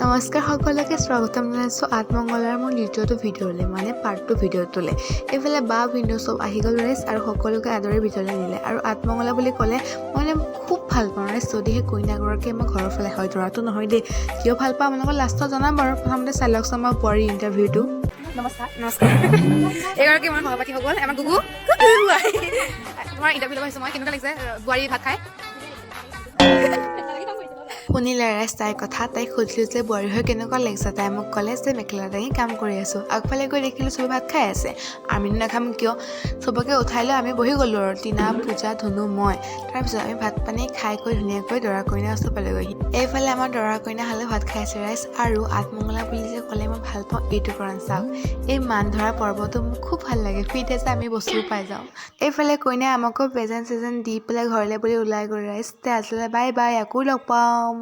নমস্কাৰ সকলোকে স্বাগতম জনাইছোঁ আঠমঙলৰ মোৰ দ্বিতীয়টো ভিডিঅ'লৈ মানে পাৰ্ট 2 ভিডিঅ'টোলৈ। এইফালে বা ভিডিঅ' চব আহি গ'ল ৰাইজ আৰু সকলোকে আদৰে ভিতৰলৈ নিলে আৰু আঠমঙলা বুলি ক'লে মই খুব ভাল পাওঁ ৰাইজ। যদিহে কইনাগৰাকী আমাৰ ঘৰৰ ফালে হয়, দৰাটো নহয় দেই। কিয় ভাল পাওঁ আপোনালোকক লাষ্টত জনাম বাৰু। প্ৰথমতে চাই লওকচোন আমাৰ বোৱাৰী ইণ্টাৰভিউটো। নমস্কাৰ এইগৰাকী আমাৰ সভাপাতি হৈ গ'ল আমাৰ গুগু তোমাৰ ইণ্টাৰভিউ ল'ব আহিছোঁ মই। কেনেকুৱা লাগিছে বোৱাৰী ভাত খাই? শুনিলে ৰাইজ তাইৰ কথা। তাইক সুধিলোঁ যে বোৱাৰী হৈ কেনেকুৱা লাগিছে। তাই মোক ক'লে যে মেখেলা দাঙি কাম কৰি আছোঁ। আগফালে গৈ দেখিলোঁ চবে ভাত খাই আছে। আমিনো নাখাম কিয়? চবকে উঠাই লৈ আমি বহি গ'লোঁ আৰু টিনা, পূজা, ধুনু, মই। তাৰপিছত আমি ভাত পানী খাই কৈ ধুনীয়াকৈ দৰা কইনা ওচৰ পালেগৈহি। এইফালে আমাৰ দৰা কইনা হালে ভাত খাই আছে ৰাইজ। আৰু আঠমঙলা বুলি যে ক'লে মই ভাল পাওঁ এইটো কাৰণ চাওক, এই মান ধৰা পৰ্বটো মোক খুব ভাল লাগে। ফ্ৰীতে যে আমি বস্তুও পাই যাওঁ। এইফালে কইনাই আমাকো প্ৰেজেণ্ট চেজেণ্ট দি পেলাই ঘৰলৈ বুলি ওলাই গ'ল ৰাইজ। তে আজিলৈ বাই বাই, আকৌ লগ পাম।